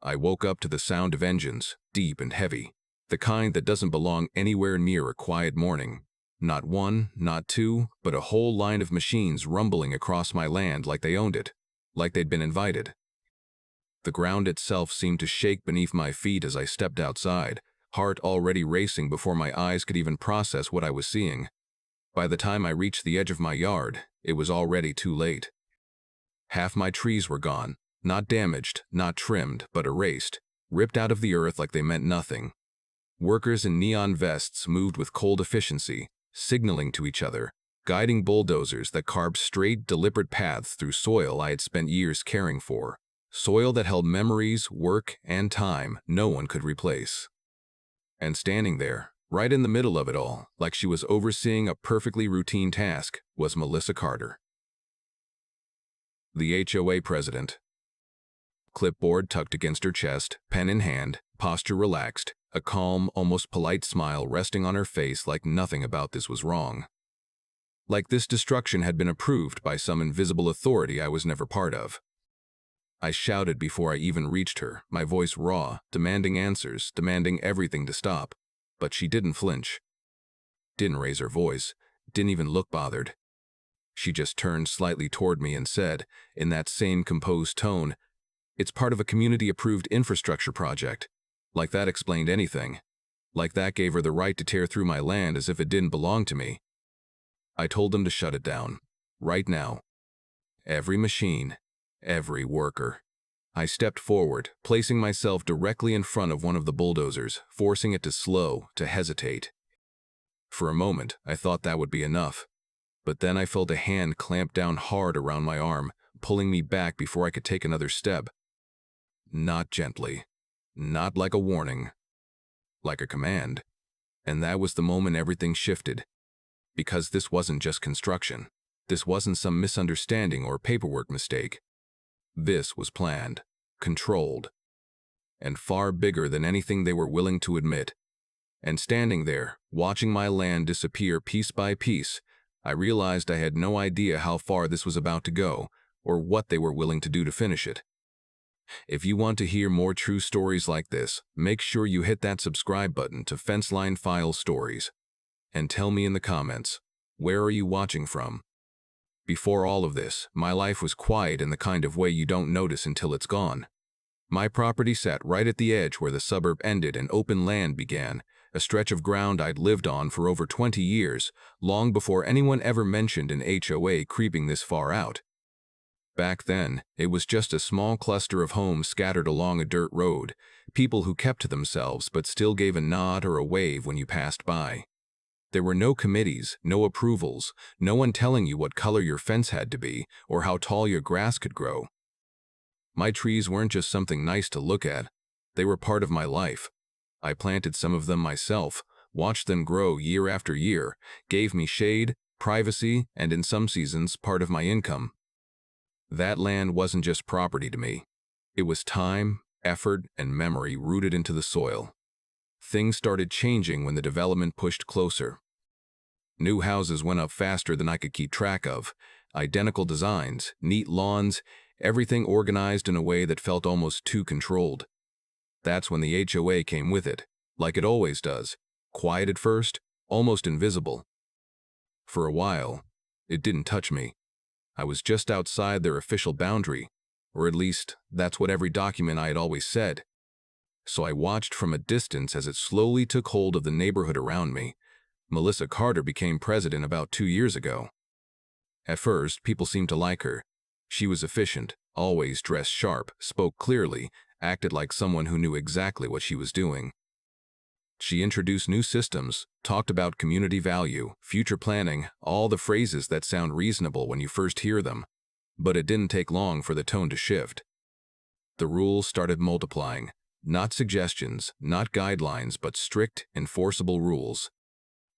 I woke up to the sound of engines, deep and heavy, the kind that doesn't belong anywhere near a quiet morning. Not one, not two, but a whole line of machines rumbling across my land like they owned it, like they'd been invited. The ground itself seemed to shake beneath my feet as I stepped outside, heart already racing before my eyes could even process what I was seeing. By the time I reached the edge of my yard, it was already too late. Half my trees were gone, not damaged, not trimmed, but erased, ripped out of the earth like they meant nothing. Workers in neon vests moved with cold efficiency, signaling to each other, guiding bulldozers that carved straight, deliberate paths through soil I had spent years caring for, soil that held memories, work, and time no one could replace. And standing there, right in the middle of it all, like she was overseeing a perfectly routine task, was Melissa Carter, the HOA president. Clipboard tucked against her chest, pen in hand, posture relaxed, a calm, almost polite smile resting on her face like nothing about this was wrong. Like this destruction had been approved by some invisible authority I was never part of. I shouted before I even reached her, my voice raw, demanding answers, demanding everything to stop. But she didn't flinch. Didn't raise her voice, didn't even look bothered. She just turned slightly toward me and said, in that same composed tone, "It's part of a community-approved infrastructure project." Like that explained anything. Like that gave her the right to tear through my land as if it didn't belong to me. I told them to shut it down. Right now. Every machine. Every worker. I stepped forward, placing myself directly in front of one of the bulldozers, forcing it to slow, to hesitate. For a moment, I thought that would be enough. But then I felt a hand clamp down hard around my arm, pulling me back before I could take another step. Not gently. Not like a warning. Like a command. And that was the moment everything shifted. Because this wasn't just construction. This wasn't some misunderstanding or paperwork mistake. This was planned, controlled, and far bigger than anything they were willing to admit. And standing there, watching my land disappear piece by piece, I realized I had no idea how far this was about to go, or what they were willing to do to finish it. If you want to hear more true stories like this, make sure you hit that subscribe button to Fenceline File Stories. And tell me in the comments, where are you watching from? Before all of this, my life was quiet in the kind of way you don't notice until it's gone. My property sat right at the edge where the suburb ended and open land began, a stretch of ground I'd lived on for over 20 years, long before anyone ever mentioned an HOA creeping this far out. Back then, it was just a small cluster of homes scattered along a dirt road, people who kept to themselves but still gave a nod or a wave when you passed by. There were no committees, no approvals, no one telling you what color your fence had to be or how tall your grass could grow. My trees weren't just something nice to look at. They were part of my life. I planted some of them myself, watched them grow year after year, gave me shade, privacy, and in some seasons, part of my income. That land wasn't just property to me. It was time, effort, and memory rooted into the soil. Things started changing when the development pushed closer. New houses went up faster than I could keep track of. Identical designs, neat lawns, everything organized in a way that felt almost too controlled. That's when the HOA came with it, like it always does. Quiet at first, almost invisible. For a while, it didn't touch me. I was just outside their official boundary, or at least that's what every document I had always said. So I watched from a distance as it slowly took hold of the neighborhood around me. Melissa Carter became president about 2 years ago. At first, people seemed to like her. She was efficient, always dressed sharp, spoke clearly, acted like someone who knew exactly what she was doing. She introduced new systems, talked about community value, future planning, all the phrases that sound reasonable when you first hear them. But it didn't take long for the tone to shift. The rules started multiplying. Not suggestions, not guidelines, but strict, enforceable rules.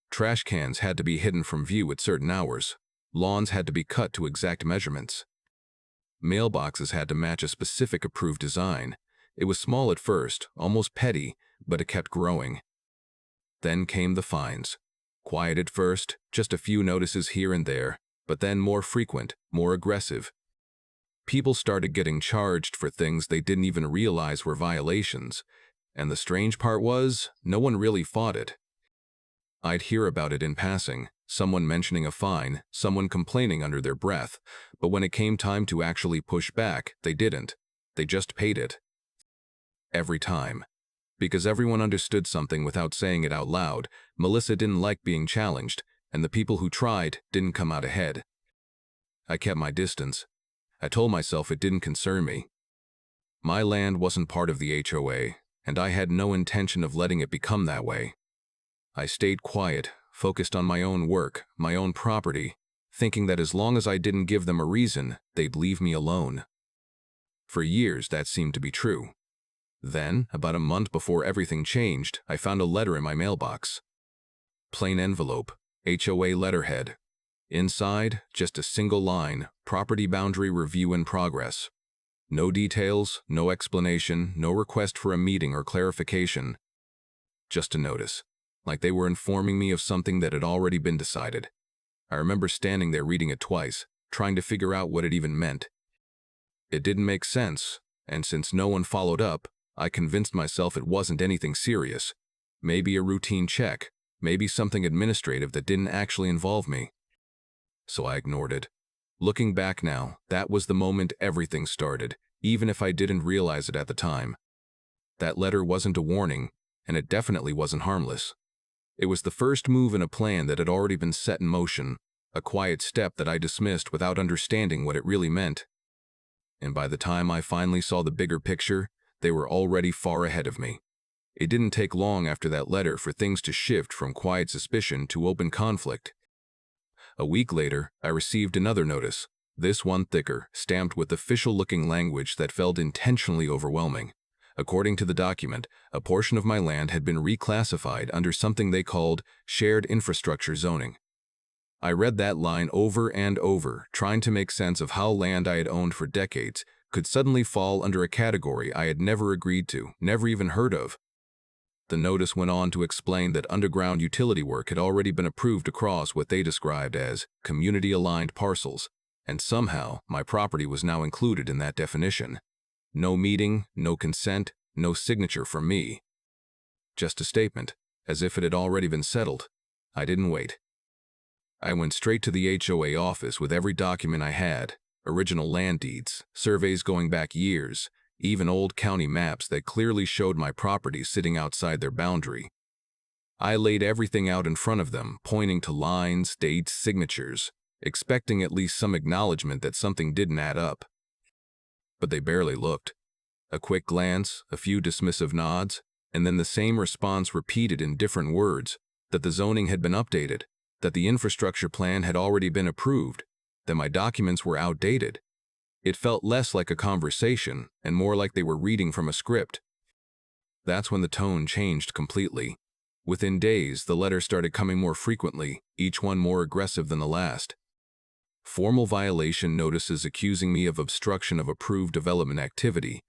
Trash cans had to be hidden from view at certain hours. Lawns had to be cut to exact measurements. Mailboxes had to match a specific approved design. It was small at first, almost petty, but it kept growing. Then came the fines. Quiet at first, just a few notices here and there, but then more frequent, more aggressive. People started getting charged for things they didn't even realize were violations, and the strange part was, no one really fought it. I'd hear about it in passing, someone mentioning a fine, someone complaining under their breath, but when it came time to actually push back, they didn't. They just paid it. Every time. Because everyone understood something without saying it out loud, Melissa didn't like being challenged, and the people who tried didn't come out ahead. I kept my distance. I told myself it didn't concern me. My land wasn't part of the HOA, and I had no intention of letting it become that way. I stayed quiet, focused on my own work, my own property, thinking that as long as I didn't give them a reason, they'd leave me alone. For years, that seemed to be true. Then, about a month before everything changed, I found a letter in my mailbox. Plain envelope, HOA letterhead. Inside, just a single line, property boundary review in progress. No details, no explanation, no request for a meeting or clarification. Just a notice, like they were informing me of something that had already been decided. I remember standing there reading it twice, trying to figure out what it even meant. It didn't make sense, and since no one followed up, I convinced myself it wasn't anything serious. Maybe a routine check, maybe something administrative that didn't actually involve me. So I ignored it. Looking back now, that was the moment everything started, even if I didn't realize it at the time. That letter wasn't a warning, and it definitely wasn't harmless. It was the first move in a plan that had already been set in motion, a quiet step that I dismissed without understanding what it really meant. And by the time I finally saw the bigger picture, they were already far ahead of me. It didn't take long after that letter for things to shift from quiet suspicion to open conflict. A week later, I received another notice, this one thicker, stamped with official-looking language that felt intentionally overwhelming. According to the document, a portion of my land had been reclassified under something they called shared infrastructure zoning. I read that line over and over, trying to make sense of how land I had owned for decades could suddenly fall under a category I had never agreed to, never even heard of. The notice went on to explain that underground utility work had already been approved across what they described as community-aligned parcels, and somehow my property was now included in that definition. No meeting, no consent, no signature from me. Just a statement, as if it had already been settled. I didn't wait. I went straight to the HOA office with every document I had, original land deeds, surveys going back years, even old county maps that clearly showed my property sitting outside their boundary. I laid everything out in front of them, pointing to lines, dates, signatures, expecting at least some acknowledgement that something didn't add up. But they barely looked. A quick glance, a few dismissive nods, and then the same response repeated in different words, that the zoning had been updated, that the infrastructure plan had already been approved, that my documents were outdated. It felt less like a conversation and more like they were reading from a script. That's when the tone changed completely. Within days, the letters started coming more frequently, each one more aggressive than the last. Formal violation notices accusing me of obstruction of approved development activity.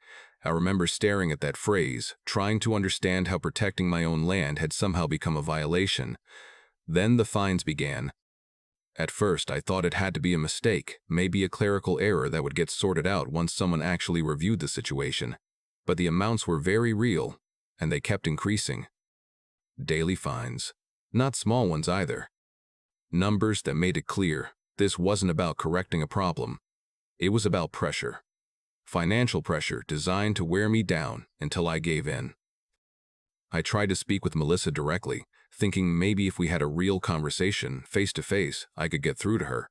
I remember staring at that phrase, trying to understand how protecting my own land had somehow become a violation. Then the fines began. At first, I thought it had to be a mistake, maybe a clerical error that would get sorted out once someone actually reviewed the situation. But the amounts were very real, and they kept increasing. Daily fines. Not small ones either. Numbers that made it clear this wasn't about correcting a problem. It was about pressure. Financial pressure designed to wear me down until I gave in. I tried to speak with Melissa directly, thinking maybe if we had a real conversation, face-to-face, I could get through to her.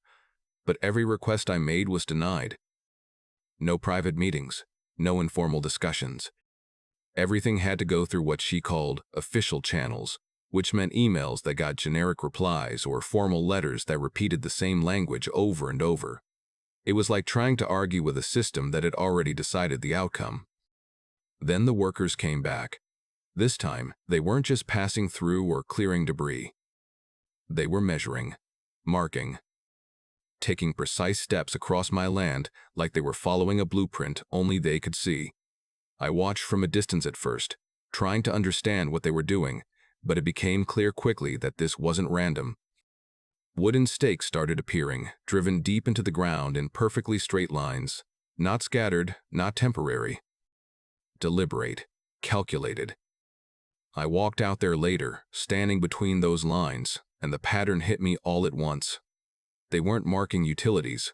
But every request I made was denied. No private meetings, no informal discussions. Everything had to go through what she called official channels, which meant emails that got generic replies or formal letters that repeated the same language over and over. It was like trying to argue with a system that had already decided the outcome. Then the workers came back. This time, they weren't just passing through or clearing debris. They were measuring, marking, taking precise steps across my land like they were following a blueprint only they could see. I watched from a distance at first, trying to understand what they were doing, but it became clear quickly that this wasn't random. Wooden stakes started appearing, driven deep into the ground in perfectly straight lines. Not scattered, not temporary. Deliberate, calculated. I walked out there later, standing between those lines, and the pattern hit me all at once. They weren't marking utilities.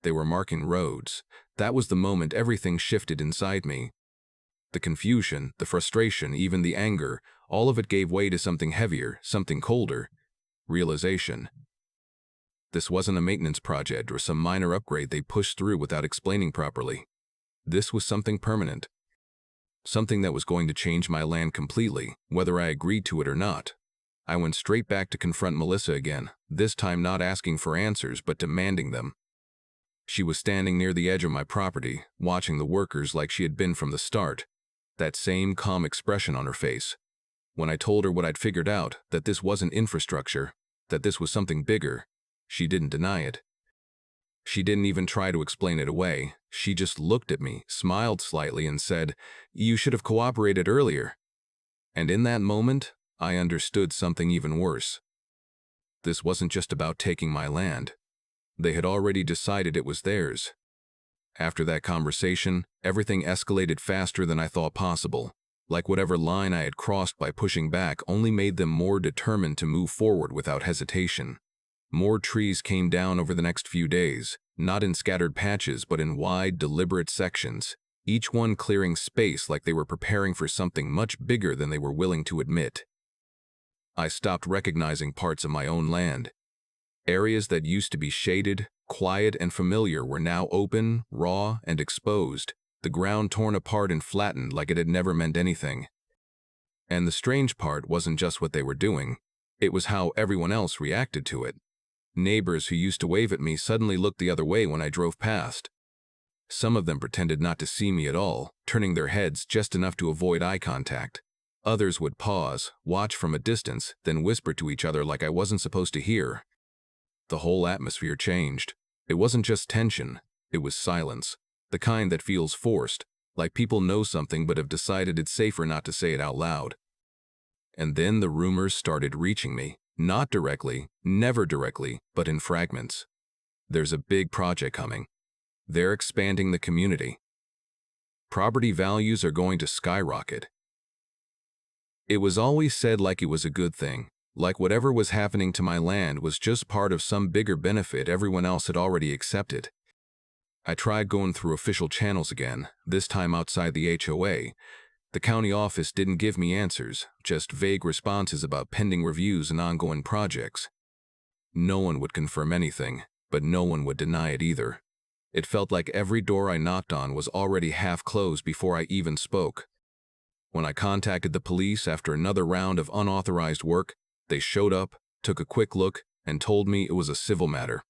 They were marking roads. That was the moment everything shifted inside me. The confusion, the frustration, even the anger, all of it gave way to something heavier, something colder. Realization. This wasn't a maintenance project or some minor upgrade they pushed through without explaining properly. This was something permanent. Something that was going to change my land completely, whether I agreed to it or not. I went straight back to confront Melissa again, this time not asking for answers but demanding them. She was standing near the edge of my property, watching the workers like she had been from the start. That same calm expression on her face. When I told her what I'd figured out, that this wasn't infrastructure, that this was something bigger, she didn't deny it. She didn't even try to explain it away. She just looked at me, smiled slightly, and said, "You should have cooperated earlier." And in that moment, I understood something even worse. This wasn't just about taking my land. They had already decided it was theirs. After that conversation, everything escalated faster than I thought possible. Like whatever line I had crossed by pushing back only made them more determined to move forward without hesitation. More trees came down over the next few days, not in scattered patches but in wide, deliberate sections, each one clearing space like they were preparing for something much bigger than they were willing to admit. I stopped recognizing parts of my own land. Areas that used to be shaded, quiet, and familiar were now open, raw, and exposed, the ground torn apart and flattened like it had never meant anything. And the strange part wasn't just what they were doing, it was how everyone else reacted to it. Neighbors who used to wave at me suddenly looked the other way when I drove past. Some of them pretended not to see me at all, turning their heads just enough to avoid eye contact. Others would pause, watch from a distance, then whisper to each other like I wasn't supposed to hear. The whole atmosphere changed. It wasn't just tension, it was silence, the kind that feels forced, like people know something but have decided it's safer not to say it out loud. And then the rumors started reaching me, not directly, never directly, but in fragments. There's a big project coming. They're expanding the community. Property values are going to skyrocket. It was always said like it was a good thing, like whatever was happening to my land was just part of some bigger benefit everyone else had already accepted. I tried going through official channels again, this time outside the HOA. The county office didn't give me answers, just vague responses about pending reviews and ongoing projects. No one would confirm anything, but no one would deny it either. It felt like every door I knocked on was already half closed before I even spoke. When I contacted the police after another round of unauthorized work, they showed up, took a quick look, and told me it was a civil matter.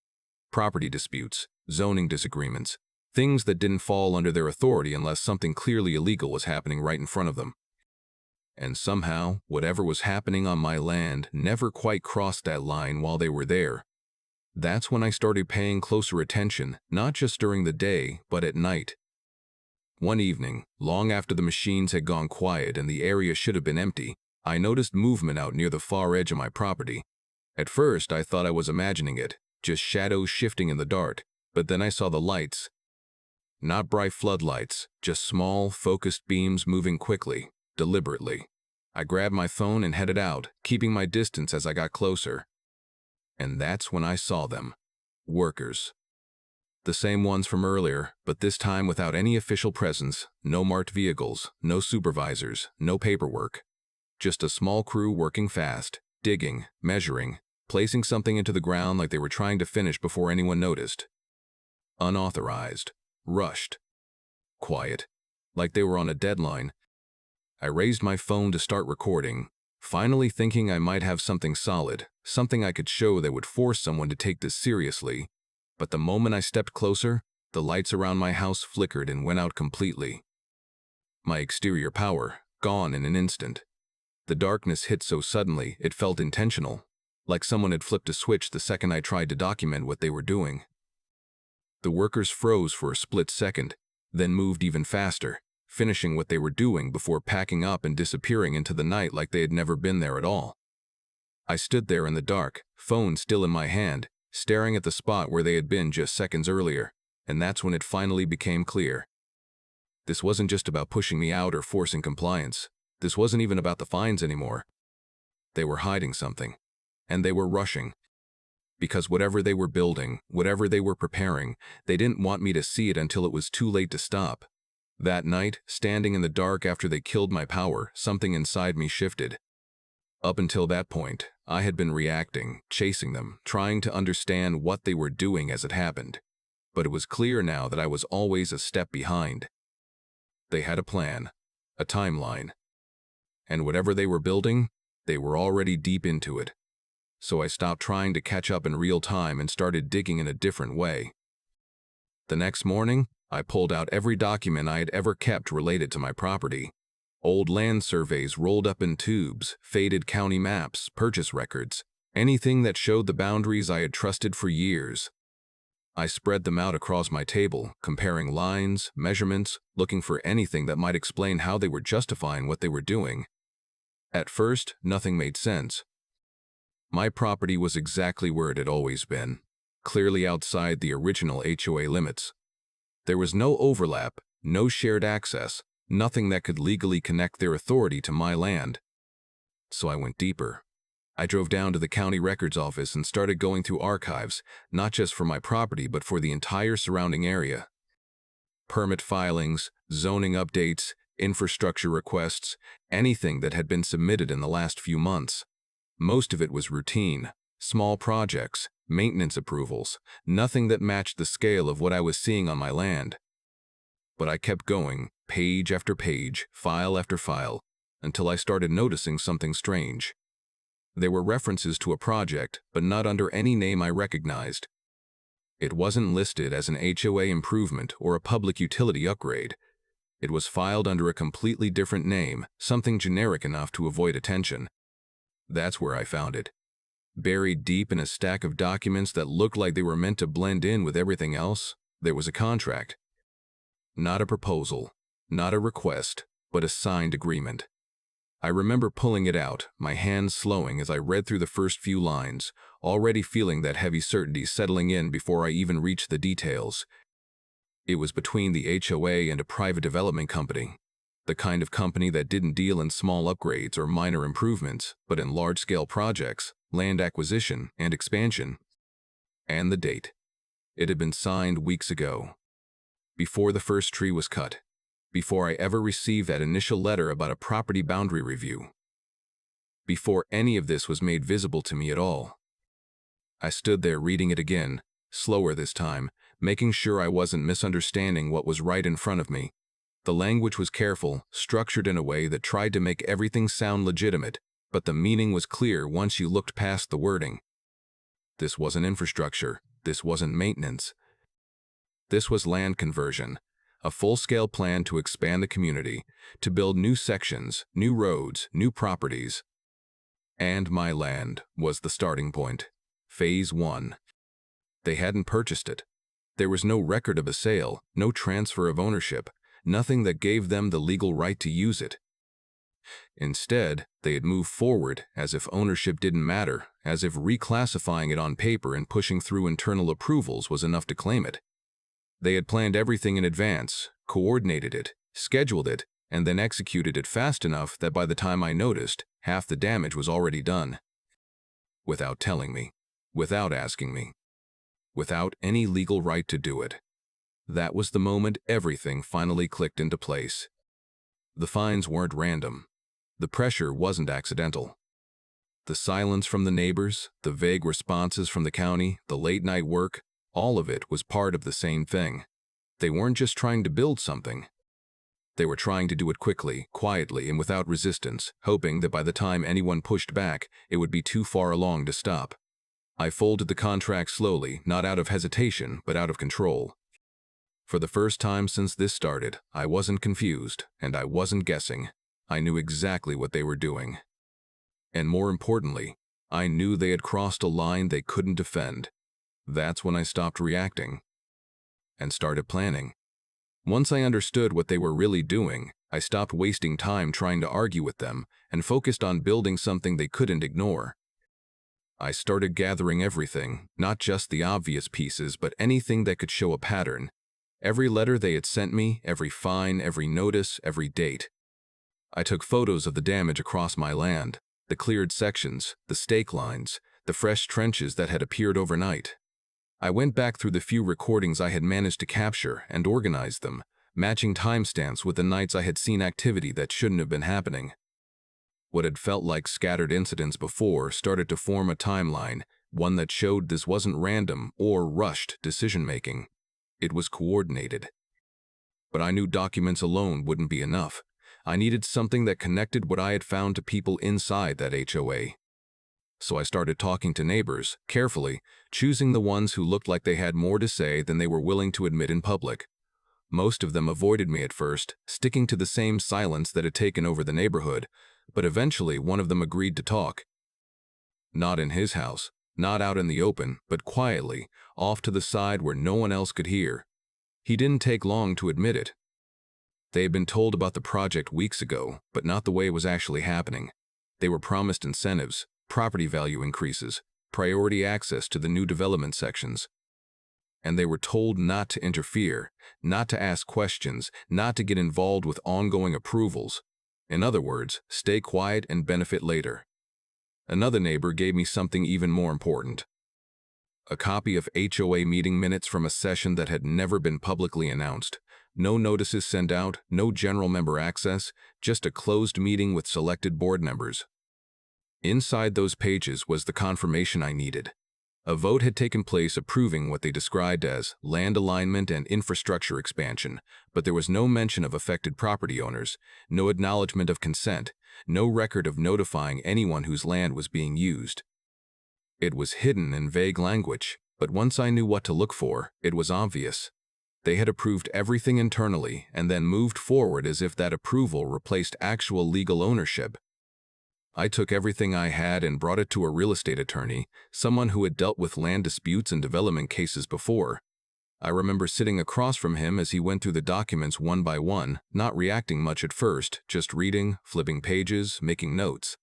Property disputes, zoning disagreements, things that didn't fall under their authority unless something clearly illegal was happening right in front of them. And somehow, whatever was happening on my land never quite crossed that line while they were there. That's when I started paying closer attention, not just during the day, but at night. One evening, long after the machines had gone quiet and the area should have been empty, I noticed movement out near the far edge of my property. At first, I thought I was imagining it, just shadows shifting in the dark, but then I saw the lights. Not bright floodlights, just small, focused beams moving quickly, deliberately. I grabbed my phone and headed out, keeping my distance as I got closer. And that's when I saw them. Workers. The same ones from earlier, but this time without any official presence, no marked vehicles, no supervisors, no paperwork. Just a small crew working fast, digging, measuring, placing something into the ground like they were trying to finish before anyone noticed. Unauthorized. Rushed. Quiet. Like they were on a deadline. I raised my phone to start recording, finally thinking I might have something solid, something I could show that would force someone to take this seriously. But the moment I stepped closer, the lights around my house flickered and went out completely. My exterior power, gone in an instant. The darkness hit so suddenly, it felt intentional, like someone had flipped a switch the second I tried to document what they were doing. The workers froze for a split second, then moved even faster, finishing what they were doing before packing up and disappearing into the night like they had never been there at all. I stood there in the dark, phone still in my hand, staring at the spot where they had been just seconds earlier, and that's when it finally became clear. This wasn't just about pushing me out or forcing compliance. This wasn't even about the fines anymore. They were hiding something, and they were rushing. Because whatever they were building, whatever they were preparing, they didn't want me to see it until it was too late to stop. That night, standing in the dark after they killed my power, something inside me shifted. Up until that point, I had been reacting, chasing them, trying to understand what they were doing as it happened. But it was clear now that I was always a step behind. They had a plan, a timeline. And whatever they were building, they were already deep into it. So I stopped trying to catch up in real time and started digging in a different way. The next morning, I pulled out every document I had ever kept related to my property. Old land surveys rolled up in tubes, faded county maps, purchase records, anything that showed the boundaries I had trusted for years. I spread them out across my table, comparing lines, measurements, looking for anything that might explain how they were justifying what they were doing. At first, nothing made sense. My property was exactly where it had always been, clearly outside the original HOA limits. There was no overlap, no shared access, nothing that could legally connect their authority to my land. So I went deeper. I drove down to the county records office and started going through archives, not just for my property but for the entire surrounding area. Permit filings, zoning updates, infrastructure requests, anything that had been submitted in the last few months. Most of it was routine, small projects, maintenance approvals, nothing that matched the scale of what I was seeing on my land. But I kept going, page after page, file after file, until I started noticing something strange. There were references to a project, but not under any name I recognized. It wasn't listed as an HOA improvement or a public utility upgrade. It was filed under a completely different name, something generic enough to avoid attention. That's where I found it. Buried deep in a stack of documents that looked like they were meant to blend in with everything else, there was a contract. Not a proposal, not a request, but a signed agreement. I remember pulling it out, my hands slowing as I read through the first few lines, already feeling that heavy certainty settling in before I even reached the details. It was between the HOA and a private development company, the kind of company that didn't deal in small upgrades or minor improvements, but in large-scale projects, land acquisition and expansion. And the date. It had been signed weeks ago, before the first tree was cut, before I ever received that initial letter about a property boundary review, before any of this was made visible to me at all. I stood there reading it again, slower this time, making sure I wasn't misunderstanding what was right in front of me. The language was careful, structured in a way that tried to make everything sound legitimate, but the meaning was clear once you looked past the wording. This wasn't infrastructure. This wasn't maintenance. This was land conversion, a full-scale plan to expand the community, to build new sections, new roads, new properties. And my land was the starting point. Phase 1. They hadn't purchased it. There was no record of a sale, no transfer of ownership, nothing that gave them the legal right to use it. Instead, they had moved forward as if ownership didn't matter, as if reclassifying it on paper and pushing through internal approvals was enough to claim it. They had planned everything in advance, coordinated it, scheduled it, and then executed it fast enough that by the time I noticed, half the damage was already done. Without telling me, without asking me, without any legal right to do it. That was the moment everything finally clicked into place. The fines weren't random. The pressure wasn't accidental. The silence from the neighbors, the vague responses from the county, the late-night work, all of it was part of the same thing. They weren't just trying to build something. They were trying to do it quickly, quietly, and without resistance, hoping that by the time anyone pushed back, it would be too far along to stop. I folded the contract slowly, not out of hesitation, but out of control. For the first time since this started, I wasn't confused, and I wasn't guessing. I knew exactly what they were doing. And more importantly, I knew they had crossed a line they couldn't defend. That's when I stopped reacting and started planning. Once I understood what they were really doing, I stopped wasting time trying to argue with them and focused on building something they couldn't ignore. I started gathering everything, not just the obvious pieces, but anything that could show a pattern, Every letter they had sent me, every fine, every notice, every date. I took photos of the damage across my land, the cleared sections, the stake lines, the fresh trenches that had appeared overnight. I went back through the few recordings I had managed to capture and organized them, matching timestamps with the nights I had seen activity that shouldn't have been happening. What had felt like scattered incidents before started to form a timeline, one that showed this wasn't random or rushed decision-making. It was coordinated. But I knew documents alone wouldn't be enough. I needed something that connected what I had found to people inside that HOA. So I started talking to neighbors, carefully, choosing the ones who looked like they had more to say than they were willing to admit in public. Most of them avoided me at first, sticking to the same silence that had taken over the neighborhood, but eventually one of them agreed to talk. Not in his house, not out in the open, but quietly, off to the side where no one else could hear. He didn't take long to admit it. They had been told about the project weeks ago, but not the way it was actually happening. They were promised incentives, property value increases, priority access to the new development sections. And they were told not to interfere, not to ask questions, not to get involved with ongoing approvals. In other words, stay quiet and benefit later. Another neighbor gave me something even more important. A copy of HOA meeting minutes from a session that had never been publicly announced. No notices sent out, no general member access, just a closed meeting with selected board members. Inside those pages was the confirmation I needed. A vote had taken place approving what they described as land alignment and infrastructure expansion, but there was no mention of affected property owners, no acknowledgement of consent, no record of notifying anyone whose land was being used. It was hidden in vague language, but once I knew what to look for, it was obvious. They had approved everything internally and then moved forward as if that approval replaced actual legal ownership. I took everything I had and brought it to a real estate attorney, someone who had dealt with land disputes and development cases before. I remember sitting across from him as he went through the documents one by one, not reacting much at first, just reading, flipping pages, making notes.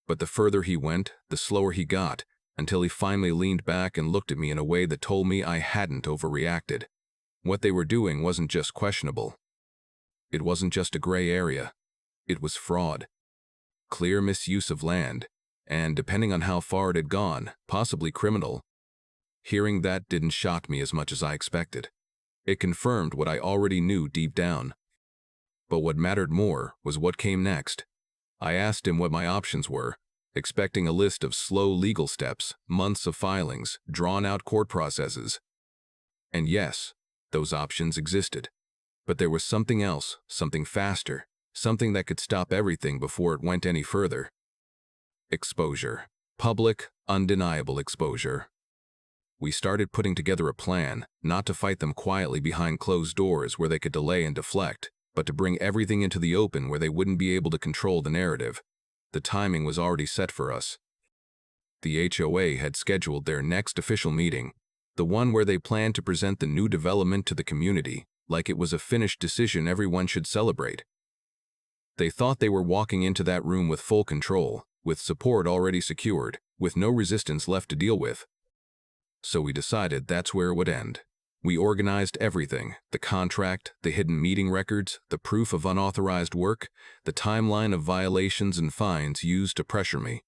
But the further he went, the slower he got, until he finally leaned back and looked at me in a way that told me I hadn't overreacted. What they were doing wasn't just questionable. It wasn't just a gray area. It was fraud. Clear misuse of land, and depending on how far it had gone, possibly criminal. Hearing that didn't shock me as much as I expected. It confirmed what I already knew deep down. But what mattered more was what came next. I asked him what my options were, expecting a list of slow legal steps, months of filings, drawn-out court processes. And yes, those options existed. But there was something else, something faster. Something that could stop everything before it went any further. Exposure. Public, undeniable exposure. We started putting together a plan, not to fight them quietly behind closed doors where they could delay and deflect, but to bring everything into the open where they wouldn't be able to control the narrative. The timing was already set for us. The HOA had scheduled their next official meeting, the one where they planned to present the new development to the community, like it was a finished decision everyone should celebrate. They thought they were walking into that room with full control, with support already secured, with no resistance left to deal with. So we decided that's where it would end. We organized everything, the contract, the hidden meeting records, the proof of unauthorized work, the timeline of violations and fines used to pressure me.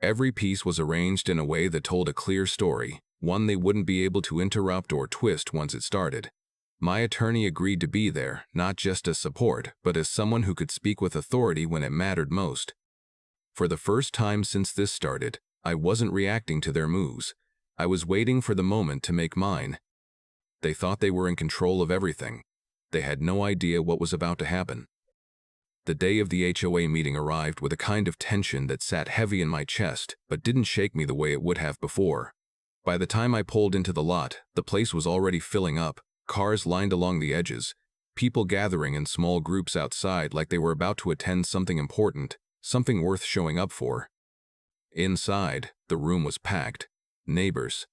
Every piece was arranged in a way that told a clear story, one they wouldn't be able to interrupt or twist once it started. My attorney agreed to be there, not just as support, but as someone who could speak with authority when it mattered most. For the first time since this started, I wasn't reacting to their moves. I was waiting for the moment to make mine. They thought they were in control of everything. They had no idea what was about to happen. The day of the HOA meeting arrived with a kind of tension that sat heavy in my chest, but didn't shake me the way it would have before. By the time I pulled into the lot, the place was already filling up. Cars lined along the edges, people gathering in small groups outside like they were about to attend something important, something worth showing up for. Inside, the room was packed. Neighbors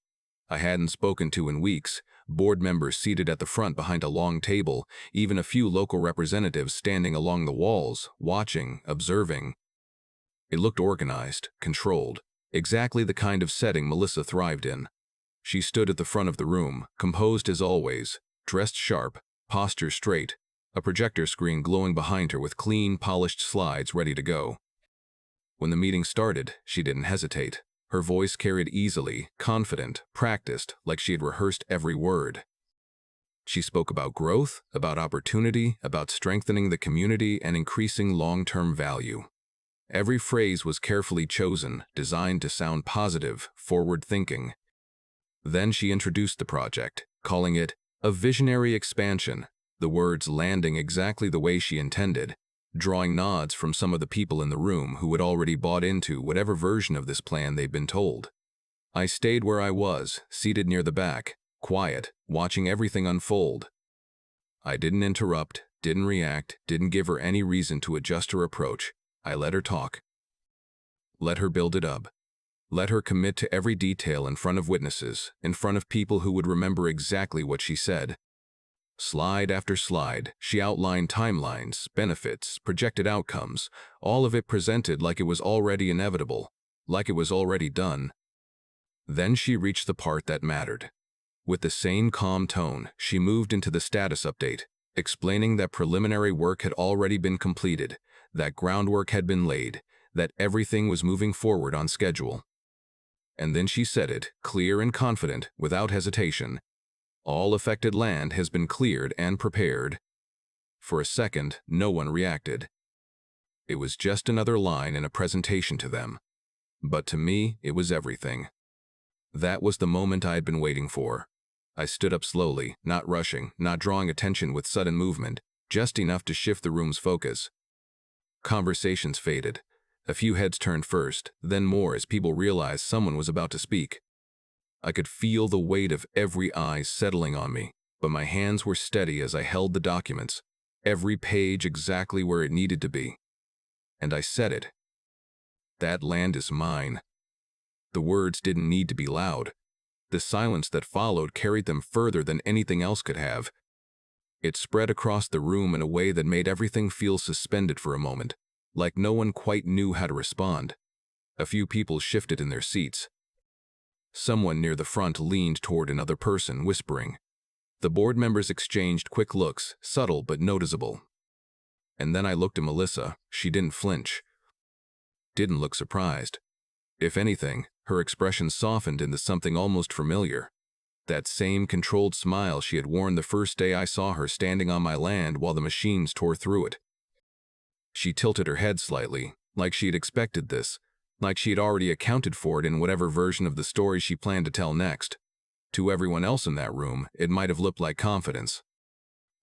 I hadn't spoken to in weeks, board members seated at the front behind a long table, even a few local representatives standing along the walls, watching, observing. It looked organized, controlled, exactly the kind of setting Melissa thrived in. She stood at the front of the room, composed as always, dressed sharp, posture straight, a projector screen glowing behind her with clean, polished slides ready to go. When the meeting started, she didn't hesitate. Her voice carried easily, confident, practiced, like she had rehearsed every word. She spoke about growth, about opportunity, about strengthening the community and increasing long-term value. Every phrase was carefully chosen, designed to sound positive, forward-thinking. Then she introduced the project, calling it a visionary expansion, the words landing exactly the way she intended, drawing nods from some of the people in the room who had already bought into whatever version of this plan they'd been told. I stayed where I was, seated near the back, quiet, watching everything unfold. I didn't interrupt, didn't react, didn't give her any reason to adjust her approach. I let her talk. Let her build it up. Let her commit to every detail in front of witnesses, in front of people who would remember exactly what she said. Slide after slide, she outlined timelines, benefits, projected outcomes, all of it presented like it was already inevitable, like it was already done. Then she reached the part that mattered. With the same calm tone, she moved into the status update, explaining that preliminary work had already been completed, that groundwork had been laid, that everything was moving forward on schedule. And then she said it, clear and confident, without hesitation. All affected land has been cleared and prepared. For a second, no one reacted. It was just another line in a presentation to them. But to me, it was everything. That was the moment I had been waiting for. I stood up slowly, not rushing, not drawing attention with sudden movement, just enough to shift the room's focus. Conversations faded. A few heads turned first, then more as people realized someone was about to speak. I could feel the weight of every eye settling on me, but my hands were steady as I held the documents, every page exactly where it needed to be. And I said it. That land is mine. The words didn't need to be loud. The silence that followed carried them further than anything else could have. It spread across the room in a way that made everything feel suspended for a moment, like no one quite knew how to respond. A few people shifted in their seats. Someone near the front leaned toward another person, whispering. The board members exchanged quick looks, subtle but noticeable. And then I looked at Melissa. She didn't flinch. Didn't look surprised. If anything, her expression softened into something almost familiar. That same controlled smile she had worn the first day I saw her standing on my land while the machines tore through it. She tilted her head slightly, like she had expected this, like she had already accounted for it in whatever version of the story she planned to tell next. To everyone else in that room, it might have looked like confidence.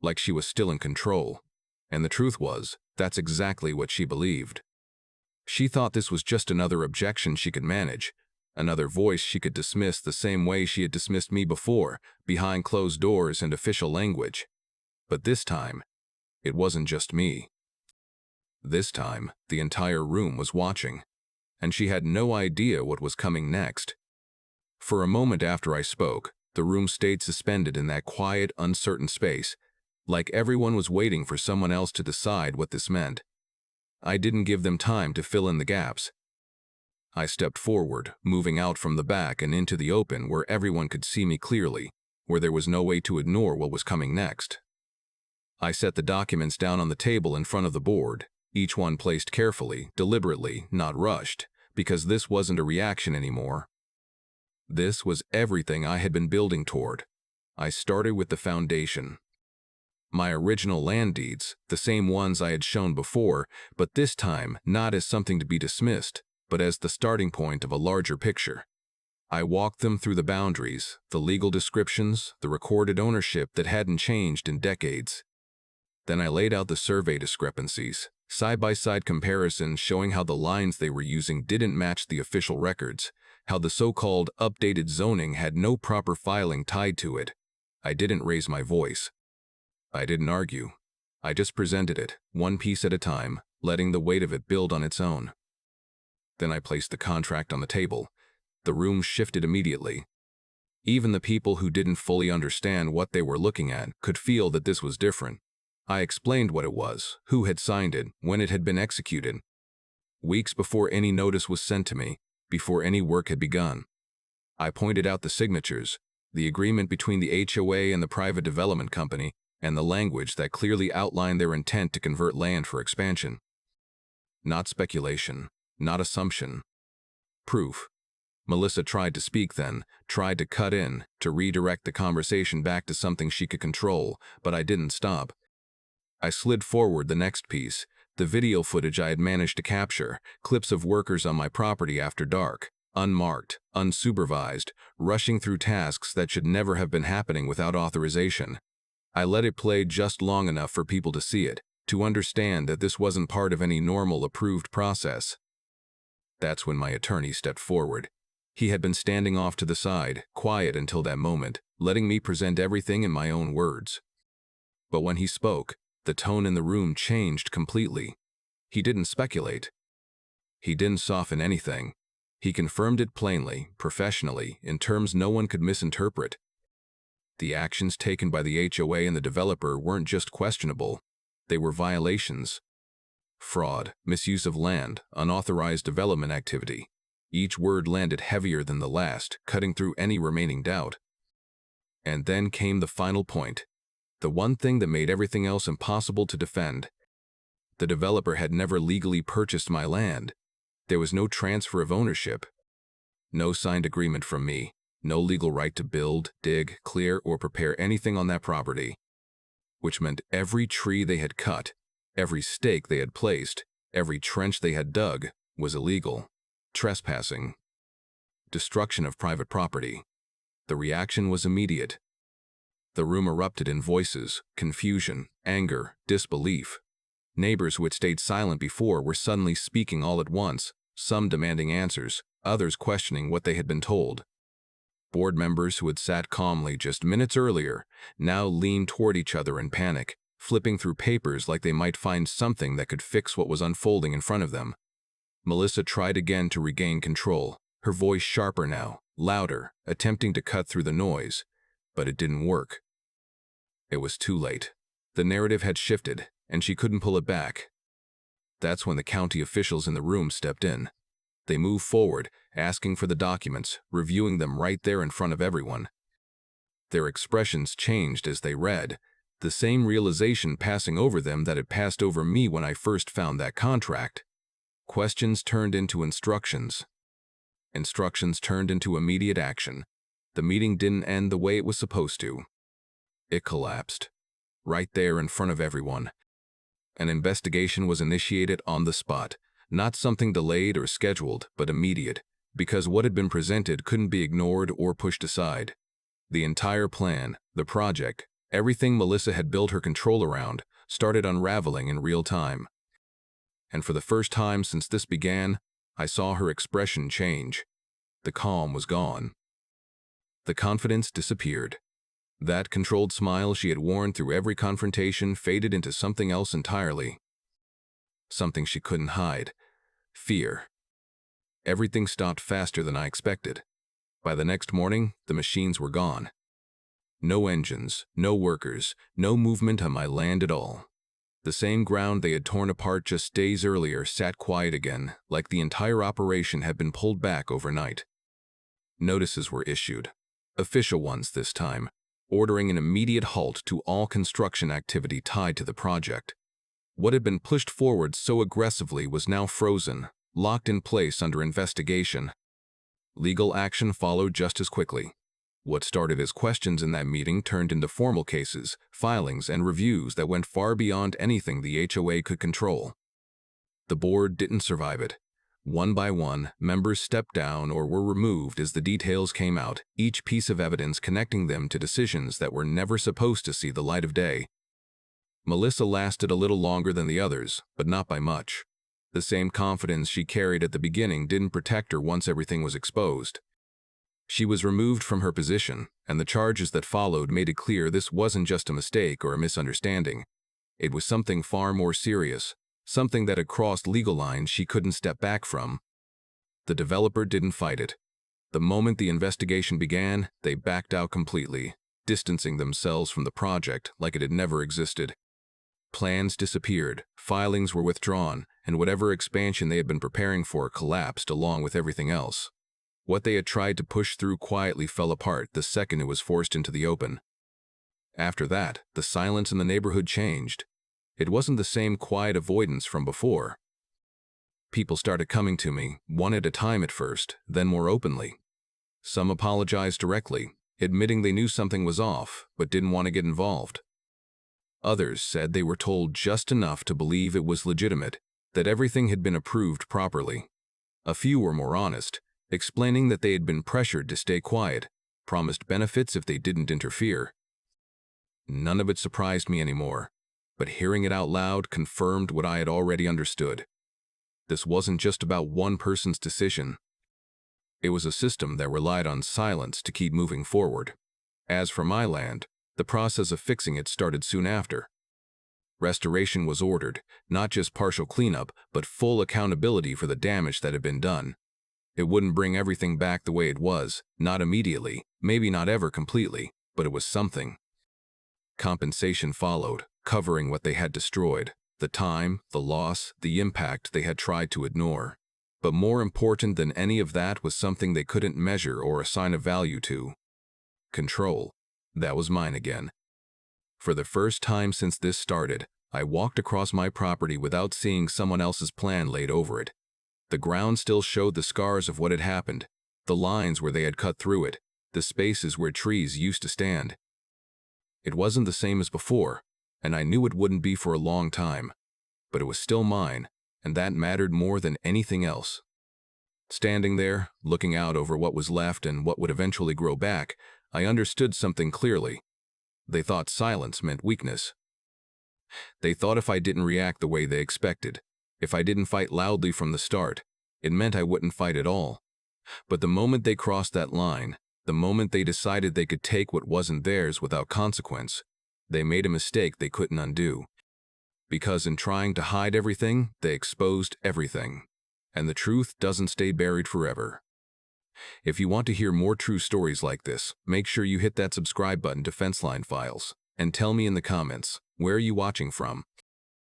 Like she was still in control. And the truth was, that's exactly what she believed. She thought this was just another objection she could manage, another voice she could dismiss the same way she had dismissed me before, behind closed doors and official language. But this time, it wasn't just me. This time, the entire room was watching, and she had no idea what was coming next. For a moment after I spoke, the room stayed suspended in that quiet, uncertain space, like everyone was waiting for someone else to decide what this meant. I didn't give them time to fill in the gaps. I stepped forward, moving out from the back and into the open where everyone could see me clearly, where there was no way to ignore what was coming next. I set the documents down on the table in front of the board, each one placed carefully, deliberately, not rushed, because this wasn't a reaction anymore. This was everything I had been building toward. I started with the foundation. My original land deeds, the same ones I had shown before, but this time not as something to be dismissed, but as the starting point of a larger picture. I walked them through the boundaries, the legal descriptions, the recorded ownership that hadn't changed in decades. Then I laid out the survey discrepancies, side-by-side comparisons showing how the lines they were using didn't match the official records, how the so-called updated zoning had no proper filing tied to it. I didn't raise my voice. I didn't argue. I just presented it, one piece at a time, letting the weight of it build on its own. Then I placed the contract on the table. The room shifted immediately. Even the people who didn't fully understand what they were looking at could feel that this was different. I explained what it was, who had signed it, when it had been executed. Weeks before any notice was sent to me, before any work had begun. I pointed out the signatures, the agreement between the HOA and the private development company, and the language that clearly outlined their intent to convert land for expansion. Not speculation, not assumption. Proof. Melissa tried to speak then, tried to cut in, to redirect the conversation back to something she could control, but I didn't stop. I slid forward the next piece, the video footage I had managed to capture, clips of workers on my property after dark, unmarked, unsupervised, rushing through tasks that should never have been happening without authorization. I let it play just long enough for people to see it, to understand that this wasn't part of any normal approved process. That's when my attorney stepped forward. He had been standing off to the side, quiet until that moment, letting me present everything in my own words. But when he spoke, the tone in the room changed completely. He didn't speculate. He didn't soften anything. He confirmed it plainly, professionally, in terms no one could misinterpret. The actions taken by the HOA and the developer weren't just questionable. They were violations. Fraud, misuse of land, unauthorized development activity. Each word landed heavier than the last, cutting through any remaining doubt. And then came the final point. The one thing that made everything else impossible to defend. The developer had never legally purchased my land. There was no transfer of ownership. No signed agreement from me. No legal right to build, dig, clear, or prepare anything on that property. Which meant every tree they had cut, every stake they had placed, every trench they had dug, was illegal. Trespassing. Destruction of private property. The reaction was immediate. The room erupted in voices, confusion, anger, disbelief. Neighbors who had stayed silent before were suddenly speaking all at once, some demanding answers, others questioning what they had been told. Board members who had sat calmly just minutes earlier now leaned toward each other in panic, flipping through papers like they might find something that could fix what was unfolding in front of them. Melissa tried again to regain control, her voice sharper now, louder, attempting to cut through the noise, but it didn't work. It was too late. The narrative had shifted, and she couldn't pull it back. That's when the county officials in the room stepped in. They moved forward, asking for the documents, reviewing them right there in front of everyone. Their expressions changed as they read, the same realization passing over them that had passed over me when I first found that contract. Questions turned into instructions. Instructions turned into immediate action. The meeting didn't end the way it was supposed to. It collapsed. Right there in front of everyone. An investigation was initiated on the spot, not something delayed or scheduled, but immediate, because what had been presented couldn't be ignored or pushed aside. The entire plan, the project, everything Melissa had built her control around, started unraveling in real time. And for the first time since this began, I saw her expression change. The calm was gone. The confidence disappeared. That controlled smile she had worn through every confrontation faded into something else entirely. Something she couldn't hide. Fear. Everything stopped faster than I expected. By the next morning, the machines were gone. No engines, no workers, no movement on my land at all. The same ground they had torn apart just days earlier sat quiet again, like the entire operation had been pulled back overnight. Notices were issued. Official ones this time, ordering an immediate halt to all construction activity tied to the project. What had been pushed forward so aggressively was now frozen, locked in place under investigation. Legal action followed just as quickly. What started as questions in that meeting turned into formal cases, filings, and reviews that went far beyond anything the HOA could control. The board didn't survive it. One by one, members stepped down or were removed as the details came out, each piece of evidence connecting them to decisions that were never supposed to see the light of day. Melissa lasted a little longer than the others, but not by much. The same confidence she carried at the beginning didn't protect her once everything was exposed. She was removed from her position, and the charges that followed made it clear this wasn't just a mistake or a misunderstanding. It was something far more serious, something that had crossed legal lines she couldn't step back from. The developer didn't fight it. The moment the investigation began, they backed out completely, distancing themselves from the project like it had never existed. Plans disappeared, filings were withdrawn, and whatever expansion they had been preparing for collapsed along with everything else. What they had tried to push through quietly fell apart the second it was forced into the open. After that, the silence in the neighborhood changed. It wasn't the same quiet avoidance from before. People started coming to me, one at a time at first, then more openly. Some apologized directly, admitting they knew something was off, but didn't want to get involved. Others said they were told just enough to believe it was legitimate, that everything had been approved properly. A few were more honest, explaining that they had been pressured to stay quiet, promised benefits if they didn't interfere. None of it surprised me anymore, but hearing it out loud confirmed what I had already understood. This wasn't just about one person's decision. It was a system that relied on silence to keep moving forward. As for my land, the process of fixing it started soon after. Restoration was ordered, not just partial cleanup, but full accountability for the damage that had been done. It wouldn't bring everything back the way it was, not immediately, maybe not ever completely, but it was something. Compensation followed, covering what they had destroyed, the time, the loss, the impact they had tried to ignore. But more important than any of that was something they couldn't measure or assign a value to. Control. That was mine again. For the first time since this started, I walked across my property without seeing someone else's plan laid over it. The ground still showed the scars of what had happened, the lines where they had cut through it, the spaces where trees used to stand. It wasn't the same as before, and I knew it wouldn't be for a long time, but it was still mine, and that mattered more than anything else. Standing there, looking out over what was left and what would eventually grow back, I understood something clearly. They thought silence meant weakness. They thought if I didn't react the way they expected, if I didn't fight loudly from the start, it meant I wouldn't fight at all. But the moment they crossed that line, the moment they decided they could take what wasn't theirs without consequence, they made a mistake they couldn't undo. Because in trying to hide everything, they exposed everything. And the truth doesn't stay buried forever. If you want to hear more true stories like this, make sure you hit that subscribe button to Fenceline Files, and tell me in the comments, where are you watching from?